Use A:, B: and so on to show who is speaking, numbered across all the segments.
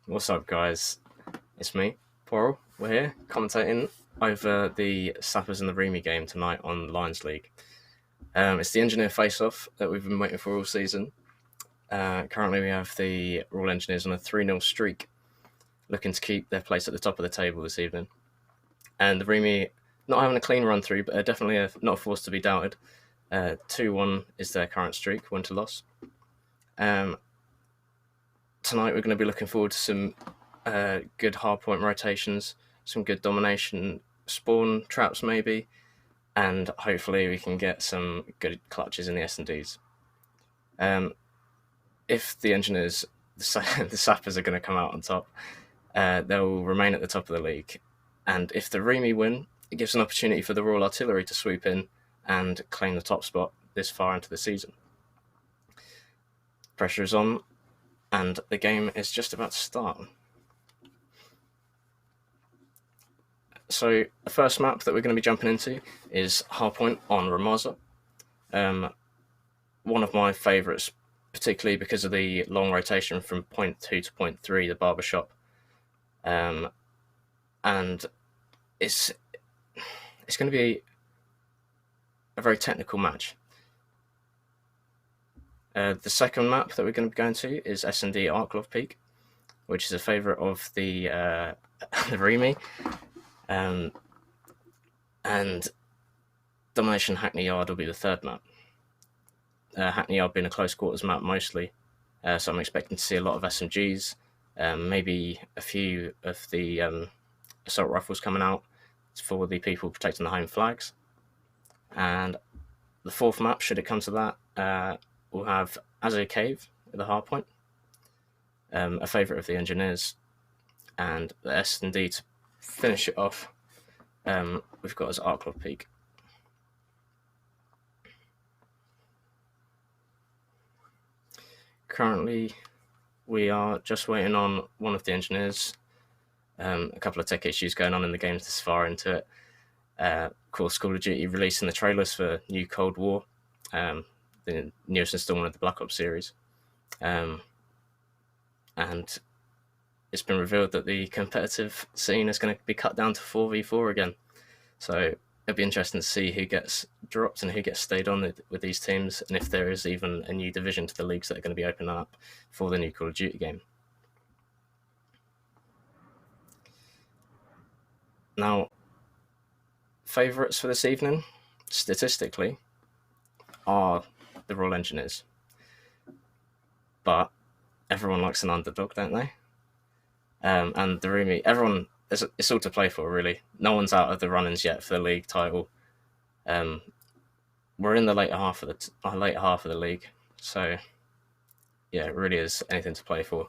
A: What's up, guys? It's me, Porl. We're here commentating over the Sappers and the Remy game tonight on Lions League. It's the Engineer face-off that we've been waiting for all season. Currently, we have the Royal Engineers on a 3-0 streak, looking to keep their place at the top of the table this evening. And the Remy not having a clean run through, but definitely not a force to be doubted. 2-1 is their current streak, 1 to loss. Tonight we're going to be looking forward to some good hardpoint rotations, some good domination spawn traps maybe, and hopefully we can get some good clutches in the S&Ds. If the Engineers, the Sappers are going to come out on top, they'll remain at the top of the league. And if the Remy win, it gives an opportunity for the Royal Artillery to swoop in and claim the top spot this far into the season. Pressure is on, and the game is just about to start. So the first map that we're going to be jumping into is Hardpoint on Ramaza. One of my favourites, particularly because of the long rotation from point 2 to point 3, the barbershop. And it's going to be a very technical match. The second map that we're going to be going to is S&D Arklov Peak, which is a favourite of the the Remy. And Domination Hackney Yard will be the third map. Hackney Yard being a close quarters map mostly, so I'm expecting to see a lot of SMGs, maybe a few of the assault rifles coming out for the people protecting the home flags. And the fourth map, should it come to that, we'll have Azure Cave at the hardpoint, a favourite of the Engineers, and the S&D to finish it off. We've got as Arklov Peak. Currently, we are just waiting on one of the Engineers. A couple of tech issues going on in the games this far into it. Of course, Call of Duty releasing the trailers for New Cold War, the newest installment of the Black Ops series. And it's been revealed that the competitive scene is going to be cut down to 4v4 again. So it'll be interesting to see who gets dropped and who gets stayed on with these teams, and if there is even a new division to the leagues that are going to be opening up for the new Call of Duty game. Now, favourites for this evening, statistically, are the Royal Engineers. But everyone likes an underdog, don't they? And the Remy, everyone, it's all to play for, really. No one's out of the runnings yet for the league title. We're in the later half of the league, so yeah, it really is anything to play for.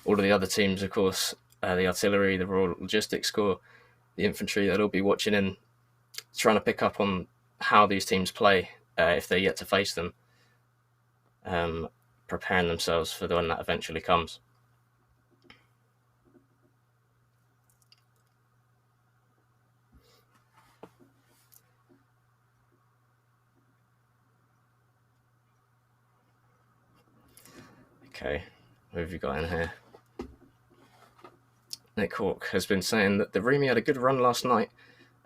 A: All of the other teams, of course, the Artillery, the Royal Logistics Corps, the Infantry, they'll all be watching in, trying to pick up on how these teams play if they're yet to face them, preparing themselves for the one that eventually comes. Okay, what have you got in here? Nick Hawk has been saying that the Remy had a good run last night,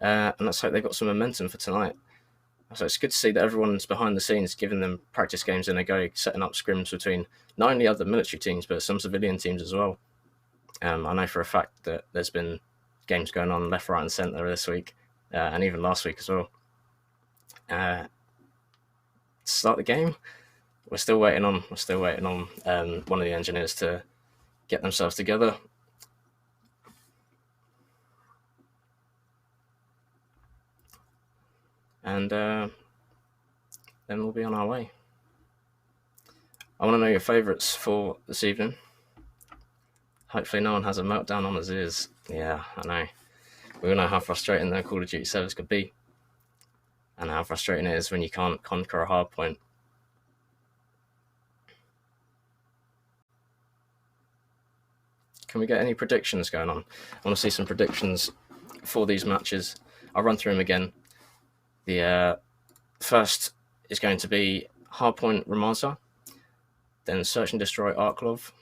A: and let's hope they've got some momentum for tonight. So it's good to see that everyone's behind the scenes giving them practice games in a go, setting up scrims between not only other military teams, but some civilian teams as well. I know for a fact that there's been games going on left, right, and centre this week, and even last week as well. To start the game, we're still waiting on one of the Engineers to get themselves together. And then we'll be on our way. I want to know your favourites for this evening. Hopefully no one has a meltdown on his ears. Yeah, I know. We all know how frustrating the Call of Duty servers could be, and how frustrating it is when you can't conquer a hard point. Can we get any predictions going on? I want to see some predictions for these matches. I'll run through them again. The first is going to be Hardpoint Ramaza, then Search and Destroy Arklov,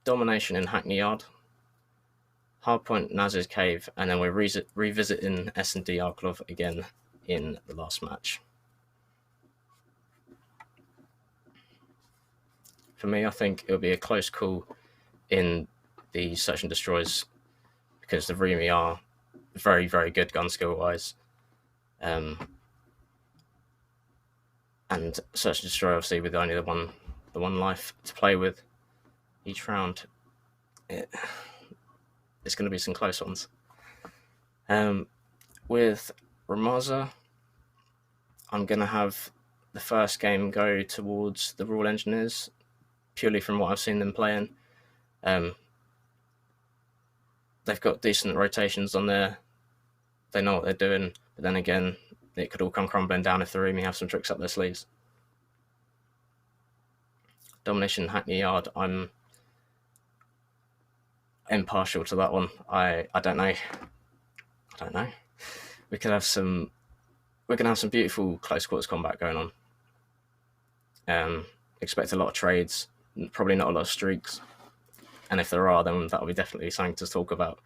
A: Domination in Hackney Yard, Hardpoint, Naz's Cave, and then we're revisiting S&D Arklov again in the last match. For me, I think it'll be a close call in the Search and Destroys because the Remy are very, very good gun skill-wise. And Search and Destroy, obviously, with only the one life to play with each round, it's going to be some close ones. With Ramaza, I'm going to have the first game go towards the Royal Engineers, purely from what I've seen them playing. They've got decent rotations on there. They know what they're doing, but then again, it could all come crumbling down if the Remy have some tricks up their sleeves. Domination Hackney Yard, I'm impartial to that one. I don't know. We're gonna have some beautiful close quarters combat going on. Expect a lot of trades, probably not a lot of streaks, and if there are, then that'll be definitely something to talk about.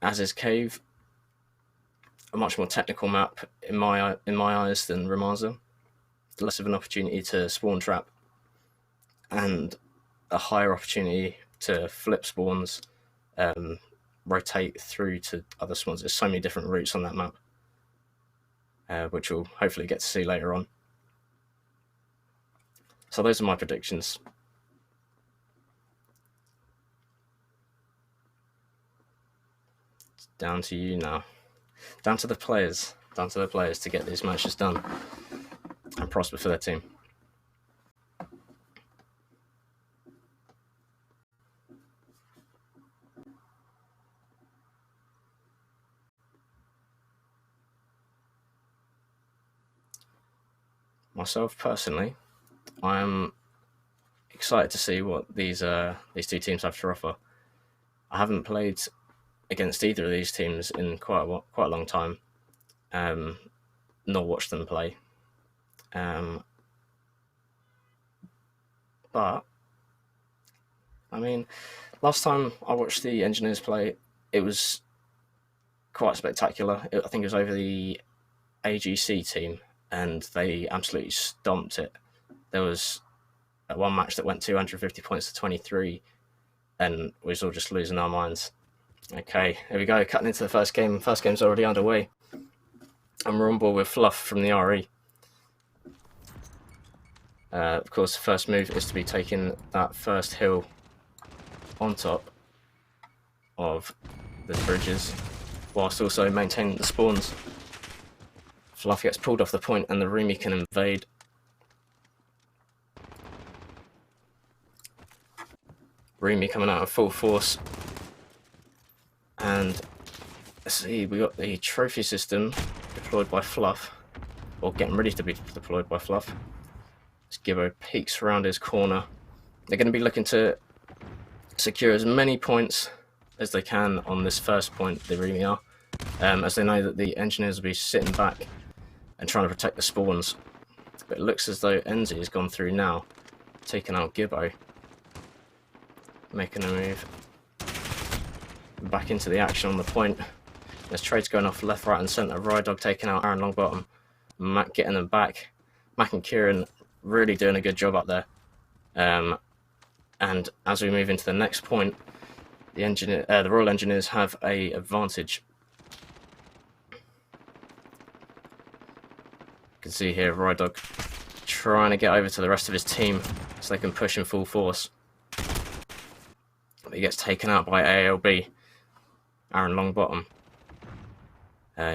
A: As is Cave, a much more technical map in my eyes than Ramaza. Less of an opportunity to spawn trap, and a higher opportunity to flip spawns, rotate through to other spawns. There's so many different routes on that map, which we'll hopefully get to see later on. So those are my predictions. It's down to you now. Down to the players to get these matches done and prosper for their team. Myself personally, I am excited to see what these two teams have to offer. I haven't played against either of these teams in quite a long time, nor watched them play. But I mean, last time I watched the Engineers play, it was quite spectacular. I think it was over the AGC team, and they absolutely stomped it. There was one match that went 250 points to 23, and we was all just losing our minds. Okay, here we go, cutting into the first game. First game's already underway, and we're on board with Fluff from the RE. Of course, the first move is to be taking that first hill on top of the bridges, whilst also maintaining the spawns. Fluff gets pulled off the point, and the Remy can invade. Remy coming out in full force. And let's see, we got the trophy system deployed by Fluff, or getting ready to be deployed by Fluff. Gibbo peeks around his corner. They're going to be looking to secure as many points as they can on this first point, the Remy are, as they know that the Engineers will be sitting back and trying to protect the spawns. But it looks as though Enzi has gone through now, taking out Gibbo, making a move back into the action on the point. There's trades going off left, right and centre. Rydog taking out Aaron Longbottom, Mac getting them back. Mac and Kieran really doing a good job up there. And as we move into the next point, the Royal Engineers have an advantage. You can see here Rydog trying to get over to the rest of his team so they can push in full force. But he gets taken out by ALB, Aaron Longbottom,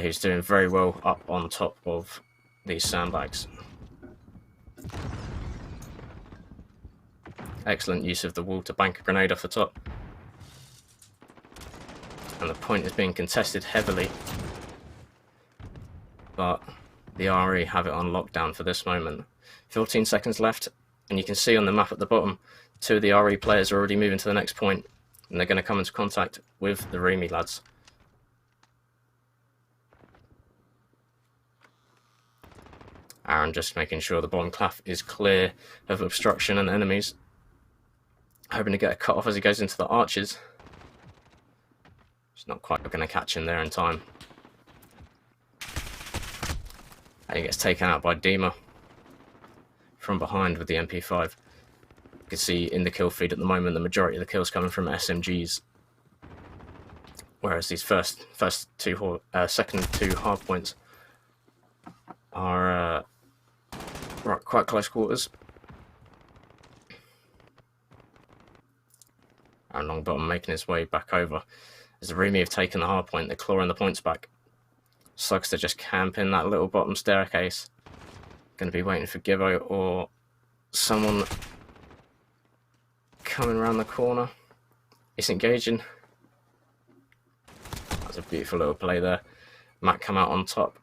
A: who's doing very well up on top of these sandbags. Excellent use of the wall to bank a grenade off the top. And the point is being contested heavily. But the RE have it on lockdown for this moment. 14 seconds left, and you can see on the map at the bottom, two of the RE players are already moving to the next point, and they're going to come into contact with the Remy lads. Aaron just making sure the bottom clef is clear of obstruction and enemies. Hoping to get a cut off as he goes into the arches. He's not quite going to catch him there in time. And he gets taken out by Dima from behind with the MP5. You can see in the kill feed at the moment the majority of the kills coming from SMGs, whereas these second two hard points are quite close quarters. And Longbottom making his way back over. As the Rumi have taken the hard point, they're clawing the points back. Sucks to just camp in that little bottom staircase. Going to be waiting for Gibbo or someone coming around the corner. It's engaging. That's a beautiful little play there. Matt come out on top.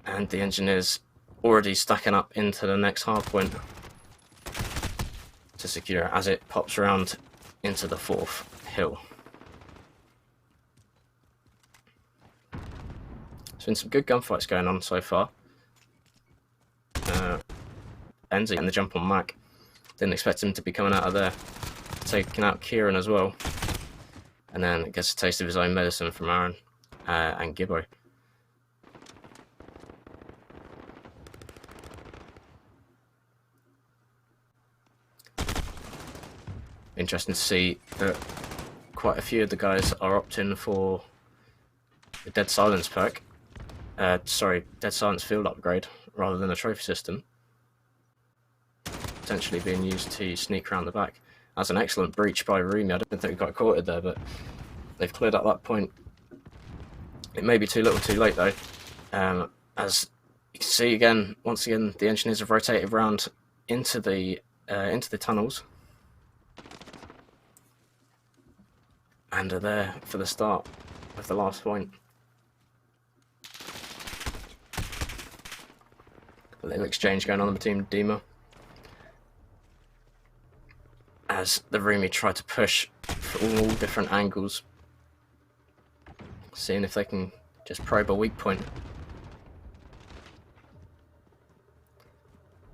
A: And the engineers already stacking up into the next hard point to secure it as it pops around into the fourth hill. There's been some good gunfights going on so far. Enzi and the jump on Mac. Didn't expect him to be coming out of there. Taking out Kieran as well. And then gets a taste of his own medicine from Aaron and Gibbo. Interesting to see that quite a few of the guys are opting for the Dead Silence perk. Dead Silence field upgrade rather than a trophy system. Potentially being used to sneak around the back. That's an excellent breach by Rumi. I don't think he got caught it there, but they've cleared up that point. It may be too little too late though. As you can see again, once again, the engineers have rotated around into the tunnels. And are there for the start of the last point. A little exchange going on between Dima. As the Rumi try to push from all different angles. Seeing if they can just probe a weak point.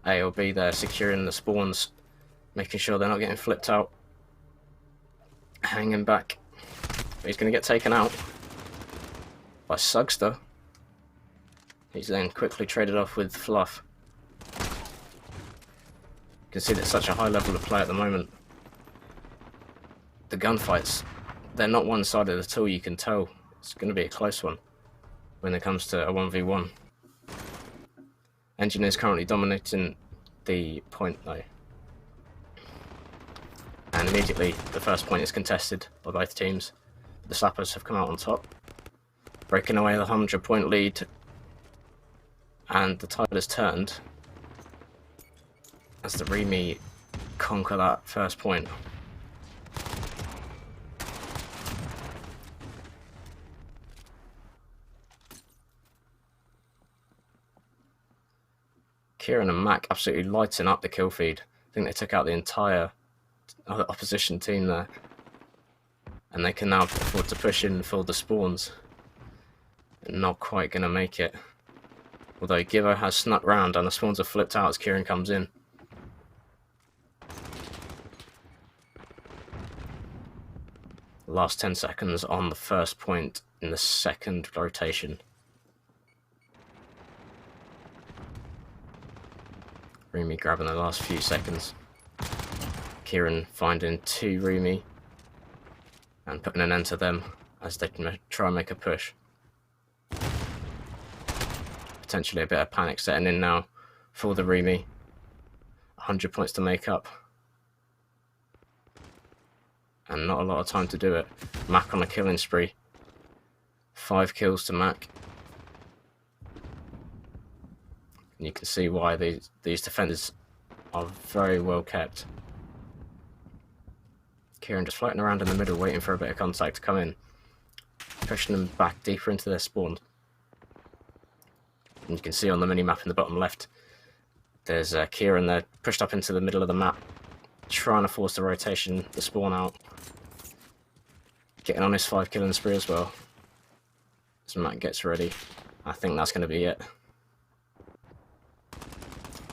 A: A or B there, securing the spawns. Making sure they're not getting flipped out. Hanging back. But he's going to get taken out by Sugster. He's then quickly traded off with Fluff. You can see there's such a high level of play at the moment. The gunfights, they're not one-sided at all, you can tell. It's going to be a close one when it comes to a 1v1. Engineers currently dominating the point though. And immediately the first point is contested by both teams. The Slappers have come out on top, breaking away the 100-point lead, and the tide has turned as the Rumi conquer that first point. Kieran and Mac absolutely lighting up the kill feed. I think they took out the entire opposition team there. And they can now afford to push in for the spawns. And not quite going to make it. Although Gibbo has snuck round and the spawns are flipped out as Kieran comes in. Last 10 seconds on the first point in the second rotation. Rumi grabbing the last few seconds. Kieran finding two Rumi and putting an end to them as they can try and make a push. Potentially a bit of panic setting in now for the Rumi. 100 points to make up. And not a lot of time to do it. Mac on a killing spree. 5 kills to Mac. And you can see why these defenders are very well kept. Kieran just floating around in the middle waiting for a bit of contact to come in. Pushing them back deeper into their spawn. And you can see on the mini-map in the bottom left, there's Kieran there pushed up into the middle of the map, trying to force the rotation, the spawn out. Getting on his 5 killing spree as well. As Matt gets ready. I think that's going to be it.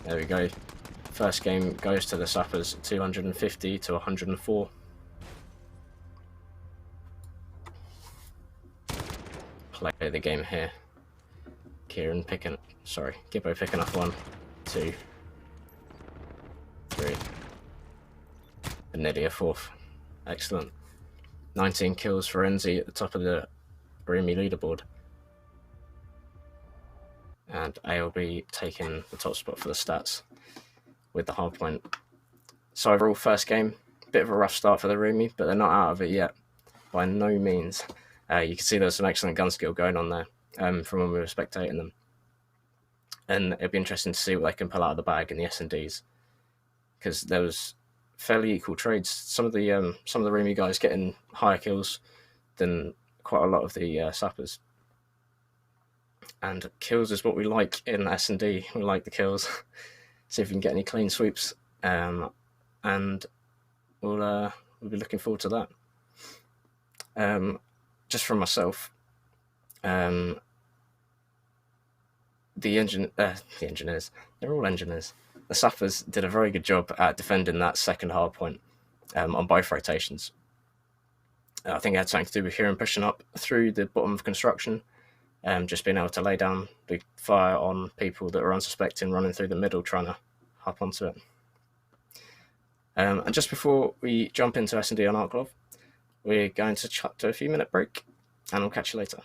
A: There we go. First game goes to the Sappers, 250 to 104. Play the game here. Gibbo picking up 1, 2, 3, and nearly a 4th. Excellent. 19 kills for Enzi at the top of the Roomy leaderboard. And ALB taking the top spot for the stats with the hard point. So overall, first game, bit of a rough start for the Roomy, but they're not out of it yet, by no means. You can see there's some excellent gun skill going on there from when we were spectating them. And it'll be interesting to see what they can pull out of the bag in the S&Ds, because there was fairly equal trades. Some of the Roomy guys getting higher kills than quite a lot of the Sappers. And kills is what we like in S&D. We like the kills. See if we can get any clean sweeps, and we'll be looking forward to that. Just from myself, the engineers, they're all engineers. The Sappers did a very good job at defending that second hard point on both rotations. I think it had something to do with hearing pushing up through the bottom of construction, just being able to lay down the fire on people that were unsuspecting, running through the middle, trying to hop onto it. And just before we jump into S&D on Arklov, we're going to chat to a few minute break, and we'll catch you later.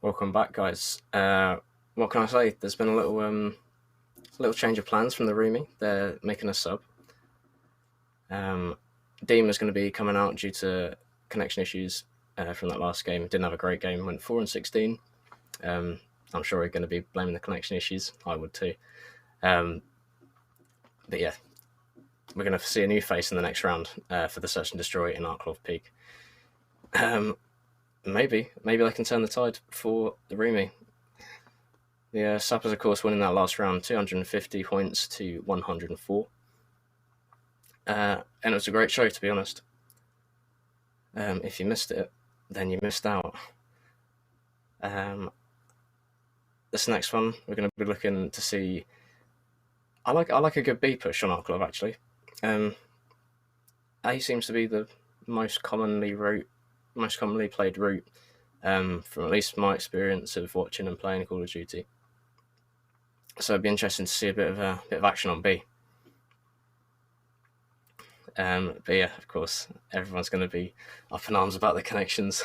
A: Welcome back, guys. What can I say? There's been a little change of plans from the Roomy. They're making a sub. Deem is going to be coming out due to connection issues from that last game. Didn't have a great game. Went 4-16. I'm sure we're going to be blaming the connection issues. I would too. But yeah, we're going to see a new face in the next round for the Search and Destroy in Arklov Peak. Maybe they can turn the tide for the Roomy. The Sappers, of course, winning that last round, 250 points to 104. And it was a great show, to be honest. If you missed it, then you missed out. This next one, we're going to be looking to see. I like a good B push on Arklov, actually. A seems to be the most commonly played route, from at least my experience of watching and playing Call of Duty. So it'd be interesting to see a bit of action on B. But yeah, of course, everyone's going to be up in arms about the connections,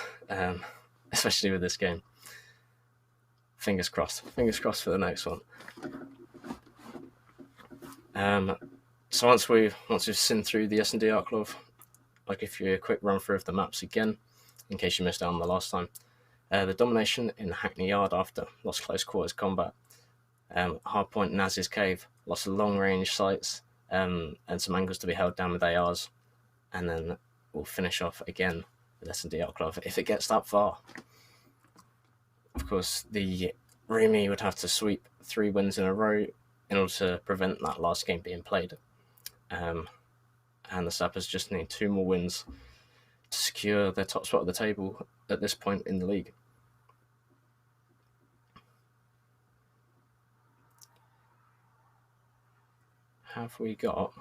A: especially with this game. Fingers crossed for the next one. So once we've seen through the S&D Arklov, I'll give you a quick run through of the maps again, in case you missed out on the last time. The domination in Hackney Yard after lost close quarters combat. Hardpoint Naz's Cave, lots of long range sights, and some angles to be held down with ARs, and then we'll finish off again with S&D Arklov if it gets that far. Of course, the Roomy would have to sweep 3 wins in a row in order to prevent that last game being played. And the Sappers just need 2 more wins to secure their top spot at the table at this point in the league. Have we got...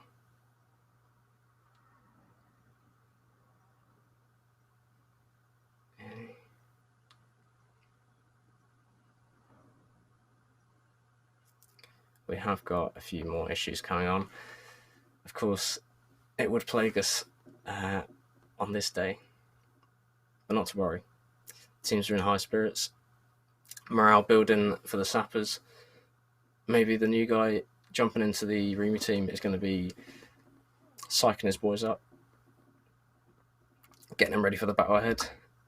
A: We have got a few more issues coming on. Of course, it would plague us on this day, but not to worry. Teams are in high spirits. Morale building for the Sappers. Maybe the new guy jumping into the Roomy team is going to be psyching his boys up, getting them ready for the battle ahead,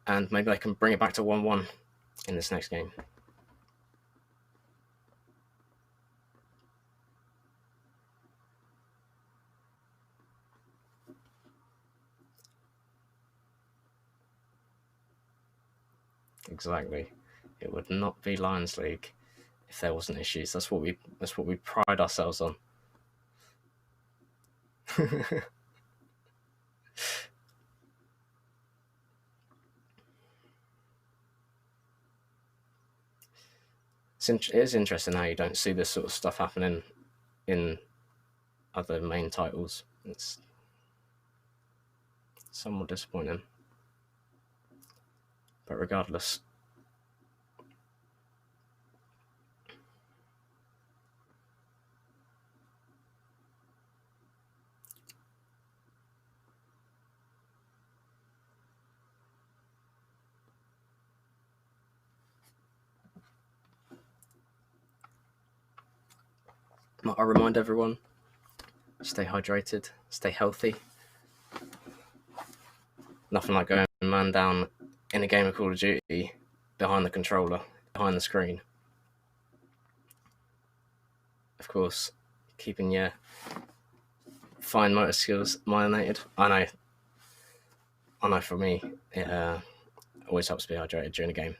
A: and maybe they can bring it back to 1-1 in this next game. Exactly. It would not be Lions League if there wasn't issues. That's what we pride ourselves on. It is interesting how you don't see this sort of stuff happening in other main titles. It's somewhat disappointing. But regardless, I remind everyone, stay hydrated, stay healthy. Nothing like going man down in a game of Call of Duty behind the controller, behind the screen. Of course, keeping your fine motor skills myelinated. I know for me, it always helps be hydrated during a game.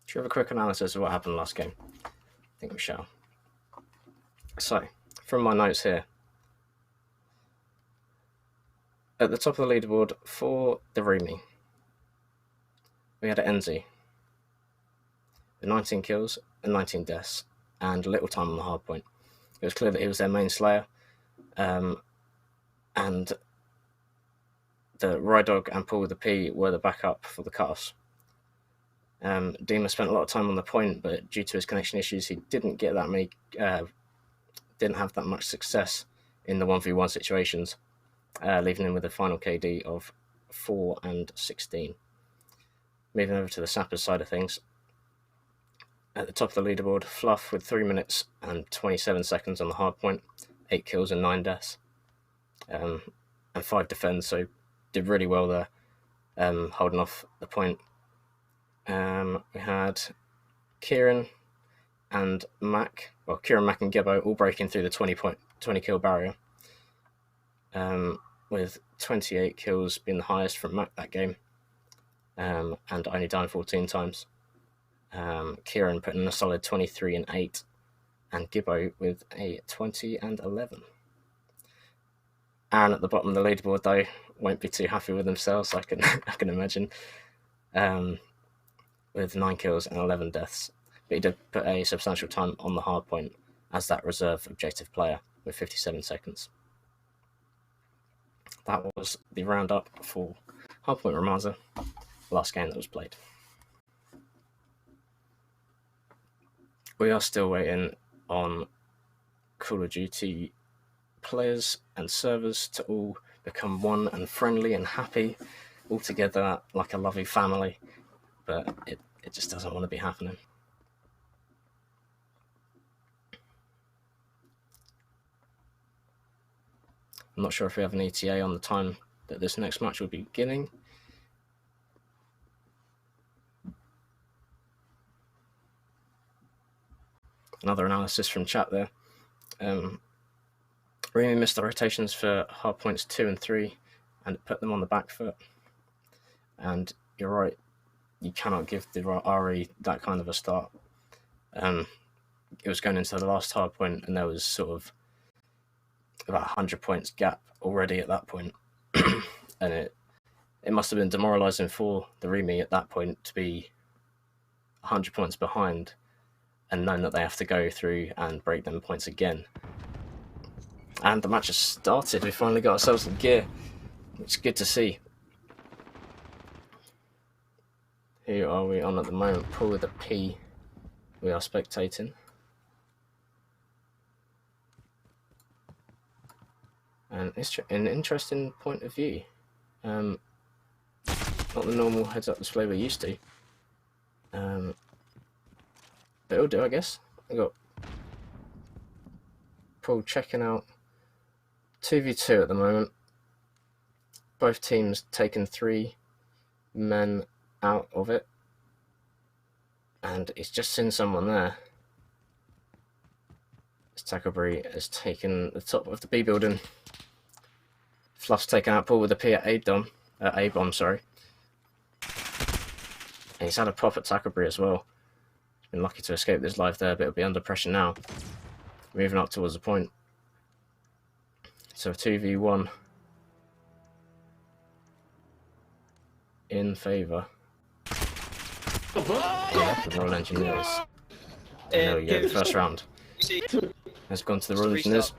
A: Should we have a quick analysis of what happened last game? I think we shall. So, from my notes here, at the top of the leaderboard for the Roomy, we had Enzi with 19 kills and 19 deaths and little time on the hard point. It was clear that he was their main slayer, and the Rydog and Paul with the P were the backup for the cutoffs. Dima spent a lot of time on the point, but due to his connection issues, he didn't get that many, didn't have that much success in the 1v1 situations, leaving him with a final KD of 4 and 16. Moving over to the Sappers side of things. At the top of the leaderboard, Fluff with 3 minutes and 27 seconds on the hard point, 8 kills and 9 deaths, and 5 defends, so did really well there, holding off the point. We had Kieran and Mac, Kieran, Mac and Gibbo all breaking through the 20 kill barrier, with 28 kills being the highest from Mac that game, and only dying 14 times. Kieran putting in a solid 23 and 8, and Gibbo with a 20 and 11. And at the bottom of the leaderboard, though, won't be too happy with themselves, I can imagine, with 9 kills and 11 deaths. But he did put a substantial time on the hard point as that reserve objective player with 57 seconds. That was the roundup for Hardpoint Ramaza, the last game that was played. We are still waiting on Call of Duty players and servers to all become one and friendly and happy, all together like a lovely family, but it just doesn't want to be happening. I'm not sure if we have an ETA on the time that this next match will be beginning. Another analysis from chat there. Remy missed the rotations for hard points 2 and 3 and put them on the back foot. And you're right, you cannot give the RE that kind of a start. It was going into the last hard point and there was sort of about 100 points gap already at that point. And it must have been demoralising for the Remy at that point to be 100 points behind and knowing that they have to go through and break them points again. And the match has started. We finally got ourselves in gear, which is good to see. Who are we on at the moment? Paul with a P. We are spectating. And it's an interesting point of view. Not the normal heads-up display we're used to. But it'll do, I guess. I got Paul checking out 2v2 at the moment. Both teams taking 3 men out of it. And he's just seen someone there. Tacklebury has taken the top of the B building. Fluff's taken out Paul with a P at A-bomb, sorry. And he's had a pop at Tacklebury as well. He's been lucky to escape this life there, but it'll be under pressure now. Moving up towards the point. So 2v1 in favour. Yeah, the Royal Engineers. And there we go, the first round has gone to the Royal Engineers.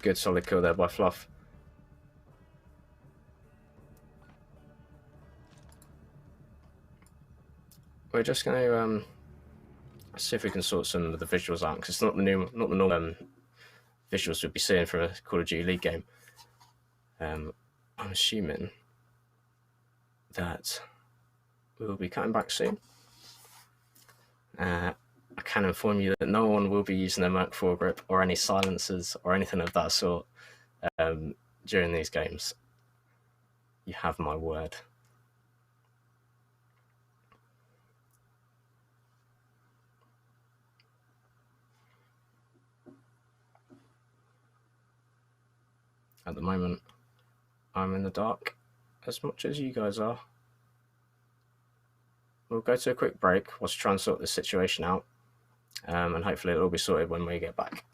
A: Good solid kill there by Fluff. We're just going to see if we can sort some of the visuals out, because it's not the normal visuals we'd be seeing from a Call of Duty League game. I'm assuming that we will be cutting back soon. I can inform you that no one will be using a Merc foregrip or any silencers or anything of that sort during these games. You have my word. At the moment, I'm in the dark as much as you guys are. We'll go to a quick break whilst try and sort this situation out, and hopefully it'll all be sorted when we get back.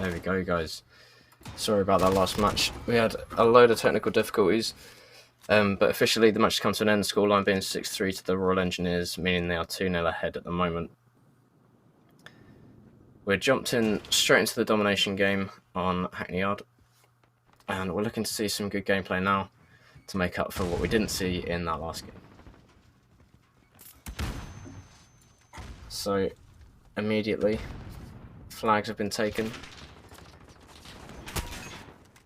A: There we go, guys. Sorry about that last match. We had a load of technical difficulties, but officially the match has come to an end, scoreline being 6-3 to the Royal Engineers, meaning they are 2-0 ahead at the moment. We're jumped in straight into the domination game on Hackney Yard, and we're looking to see some good gameplay now to make up for what we didn't see in that last game. So, immediately, flags have been taken.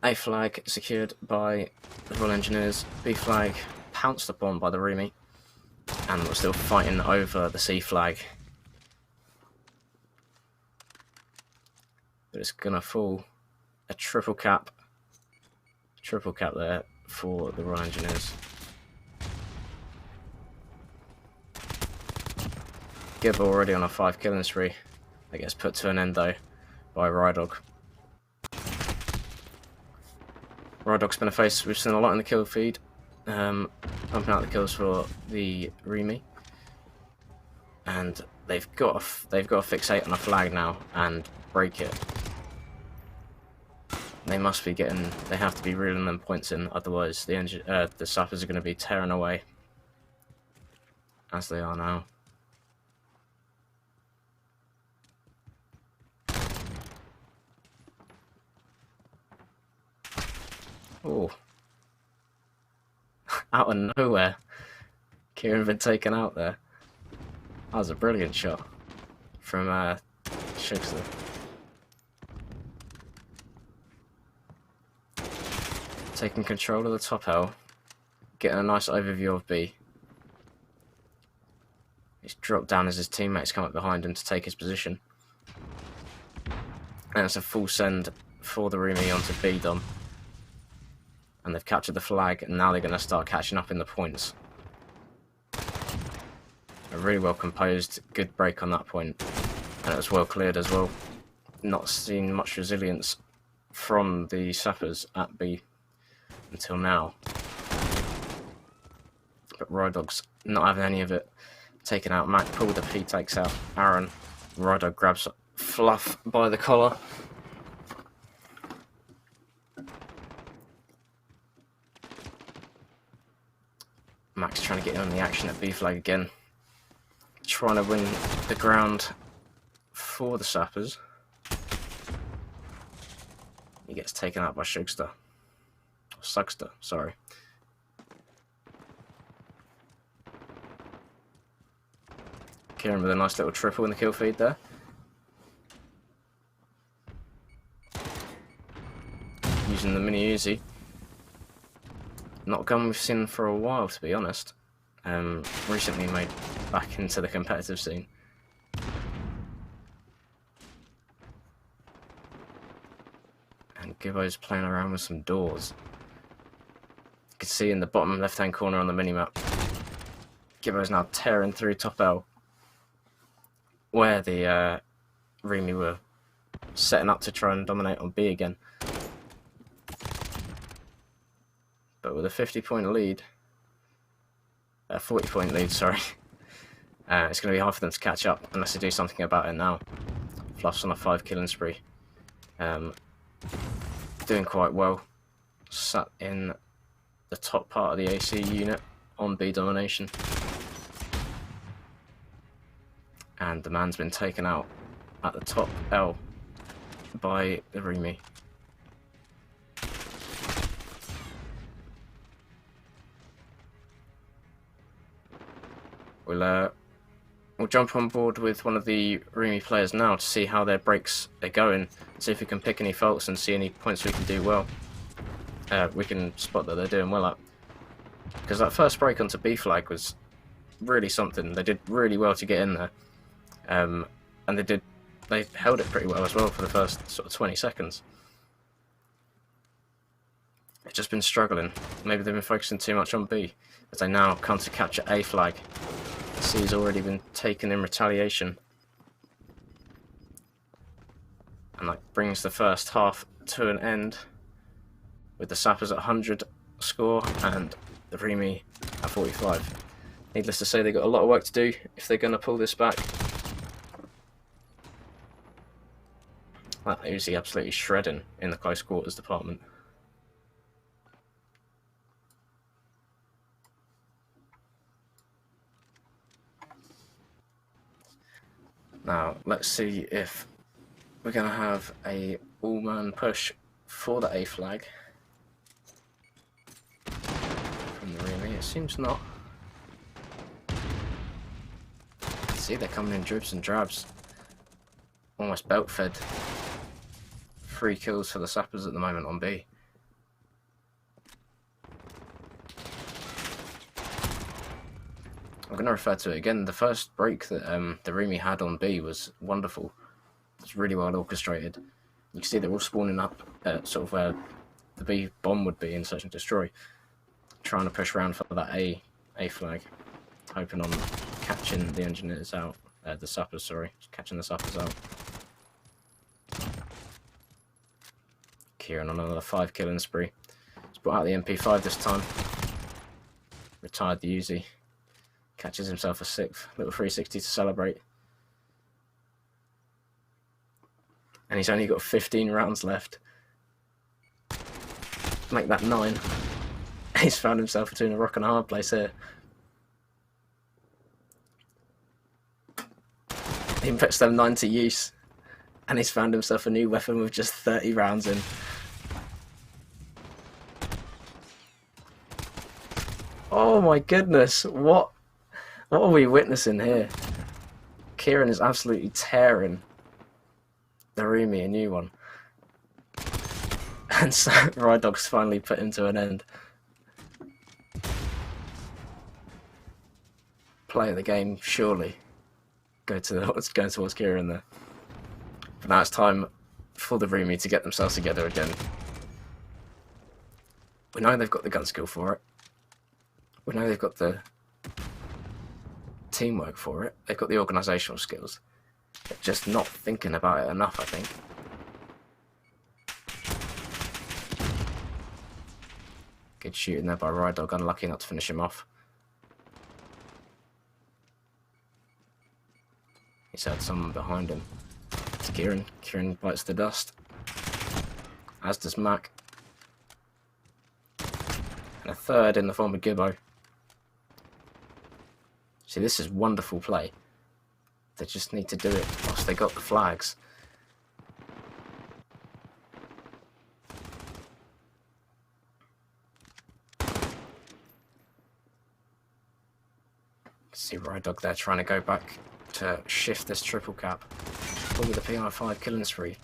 A: A flag secured by the Royal Engineers, B flag pounced upon by the Roomy, and we're still fighting over the C flag. But it's gonna fall. A triple cap there for the Royal Engineers. Gib already on a 5 killing spree. That gets put to an end though by Rydog. Rydog's been a face we've seen a lot in the kill feed, pumping out the kills for the Roomy, and they've got to fixate on a flag now and break it. They must be getting. They have to be reeling them points in, otherwise the sappers are going to be tearing away, as they are now. Oh, out of nowhere, Kieran been taken out there. That was a brilliant shot from Shigster. Taking control of the top L, getting a nice overview of B. He's dropped down as his teammates come up behind him to take his position. And it's a full send for the Roomy onto B Dom. And they've captured the flag, and now they're going to start catching up in the points. A really well composed, good break on that point, and it was well cleared as well. Not seen much resilience from the sappers at B until now. But Rydog's not having any of it. Taken out Mac, pulled the P, takes out Aaron. Rydog grabs Fluff by the collar. Mac's trying to get in on the action at B flag again. Trying to win the ground for the sappers. He gets taken out by Sugster, sorry. Kieran with a nice little triple in the kill feed there. Using the mini Uzi. Not a gun we've seen for a while, to be honest. Recently made back into the competitive scene. And Gibbo's playing around with some doors. You can see in the bottom left-hand corner on the minimap, Gibbo's now tearing through top L, where the Roomy were setting up to try and dominate on B again. But with a 50-point lead, a 40-point lead, sorry, it's going to be hard for them to catch up unless they do something about it now. Fluff's on a 5 killing spree. Doing quite well. Sat in the top part of the AC unit on B domination. And the man's been taken out at the top L by the Roomy. We'll jump on board with one of the Roomy players now to see how their breaks are going, see if we can pick any faults and see any points we can do well. We can spot that they're doing well at. Because that first break onto B flag was really something. They did really well to get in there. And they held it pretty well as well for the first sort of 20 seconds. They've just been struggling. Maybe they've been focusing too much on B, as they now come to capture A flag. C's already been taken in retaliation. And that brings the first half to an end, with the sappers at 100 score and the Roomy at 45. Needless to say, they've got a lot of work to do if they're going to pull this back. That Uzi absolutely shredding in the close quarters department. Now, let's see if we're going to have a all-man push for the A flag from the Remy. It seems not. See, they're coming in dribs and drabs. Almost belt-fed. 3 kills for the Sappers at the moment on B. I'm going to refer to it again. The first break that the Remy had on B was wonderful. It's really well orchestrated. You can see they're all spawning up at sort of where the B bomb would be in Search and Destroy, trying to push around for that A flag, hoping on catching the engineers out, the Sappers, sorry, catching the Sappers out. Kieran on another 5 killing spree. He's brought out the MP5 this time. Retired the Uzi. Catches himself a 6th. Little 360 to celebrate. And he's only got 15 rounds left. Make that 9. He's found himself between a rock and a hard place here. He puts them 9 to use. And he's found himself a new weapon with just 30 rounds in. Oh my goodness, what are we witnessing here? Kieran is absolutely tearing the Remy a new one. And so Rydog's finally put him to an end. Play of the game, surely. Going towards Kieran there. But now it's time for the Remy to get themselves together again. We know they've got the gun skill for it. We know they've got the teamwork for it. They've got the organisational skills. They're just not thinking about it enough, I think. Good shooting there by Rydog, unlucky not to finish him off. He's had someone behind him. It's Kieran. Kieran bites the dust. As does Mac. And a third in the form of Gibbo. See, this is wonderful play. They just need to do it whilst they got the flags. See Rydog there trying to go back to shift this triple cap. All with the PI5 killing spree.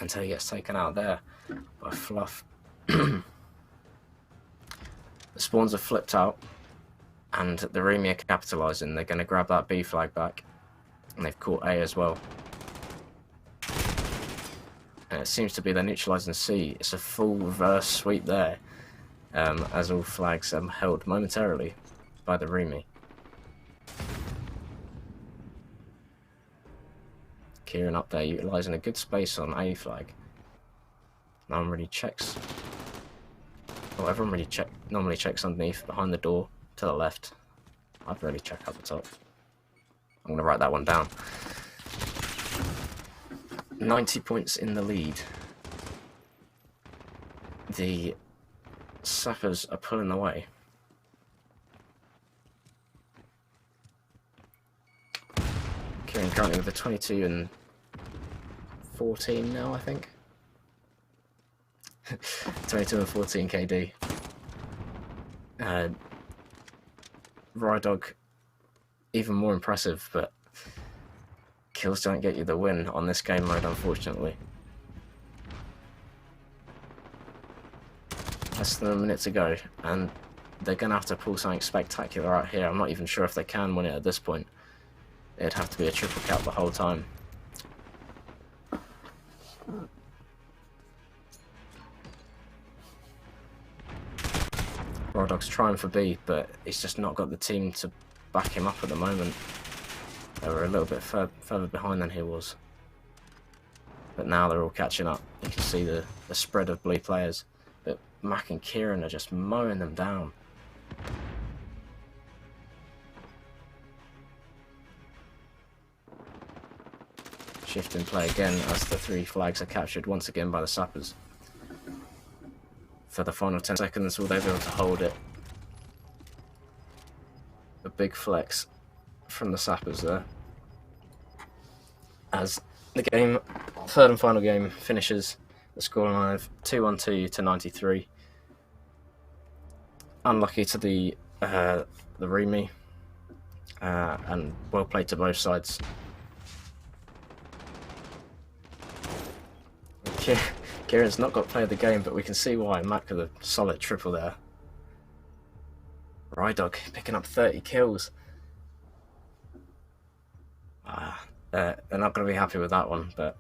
A: Until he gets taken out there by Fluff. The spawns have flipped out. And the Remy are capitalising. They're going to grab that B flag back. And they've caught A as well. And it seems to be they're neutralising C. It's a full reverse sweep there. As all flags are held momentarily by the Remy. Kieran up there utilising a good space on A flag. No one really checks. Well, everyone really normally checks underneath, behind the door, to the left. I'd really check up the top. I'm going to write that one down. 90 points in the lead. The Sappers are pulling away. Kieran currently with a 22 and 14 now, I think. 22 and 14 KD. Rydog, even more impressive, but kills don't get you the win on this game mode, unfortunately. Less than a minute to go, and they're going to have to pull something spectacular out here. I'm not even sure if they can win it at this point. It'd have to be a triple cap the whole time. Rydog's trying for B, but he's just not got the team to back him up at the moment. They were a little bit further behind than he was. But now they're all catching up. You can see the spread of blue players. But Mac and Kieran are just mowing them down. Shift in play again as the 3 flags are captured once again by the Sappers. For the final 10 seconds, will they be able to hold it? A big flex from the Sappers there. As the game, third and final game, finishes the scoreline of 212 to 93. Unlucky to the Remy, and well played to both sides. Kieran's not got player of the game, but we can see why. Matt with a solid triple there. Rydog picking up 30 kills. They're not going to be happy with that one, but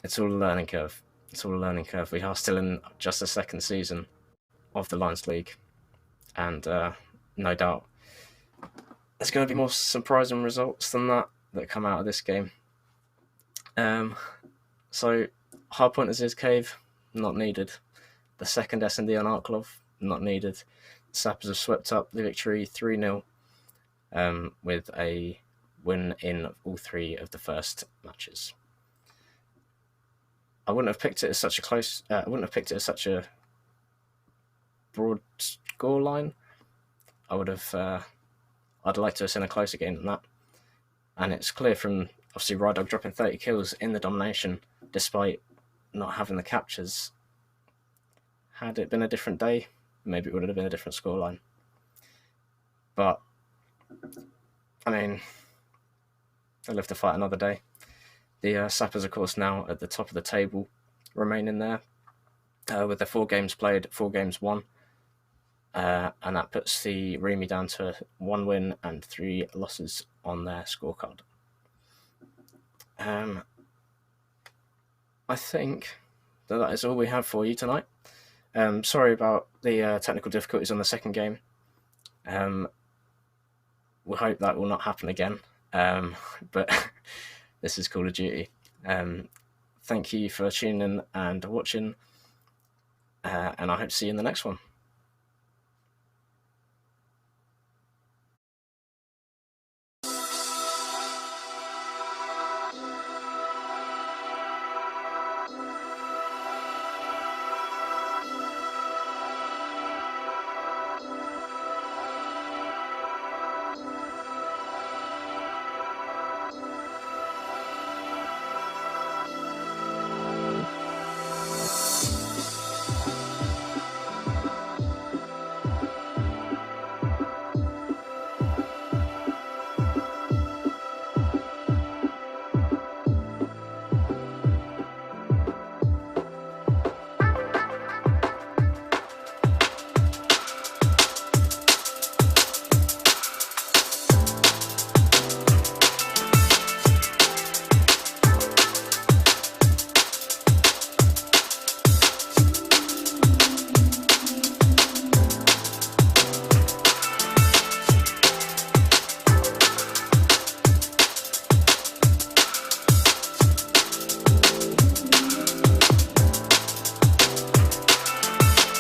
A: it's all a learning curve. It's all a learning curve. We are still in just the second season of the Lions League, and no doubt there's going to be more surprising results than that come out of this game. So Hardpointers is Cave, not needed. The second S&D on Arklov, not needed. The Sappers have swept up the victory 3-0 with a win in all 3 of the first matches. I wouldn't have picked it as such a close. I wouldn't have picked it as such a broad score line. I would have. I'd like to have seen a closer game than that. And it's clear from obviously Rydog dropping 30 kills in the domination, despite not having the captures. Had it been a different day, maybe it would have been a different scoreline. But I mean, they'll live to fight another day. The Sappers, of course, now at the top of the table, remaining there with their 4 games played, 4 games won. And that puts the Remy down to 1 win and 3 losses on their scorecard. I think that is all we have for you tonight. Sorry about the technical difficulties on the second game. We hope that will not happen again. But this is Call of Duty. Thank you for tuning in and watching, and I hope to see you in the next one.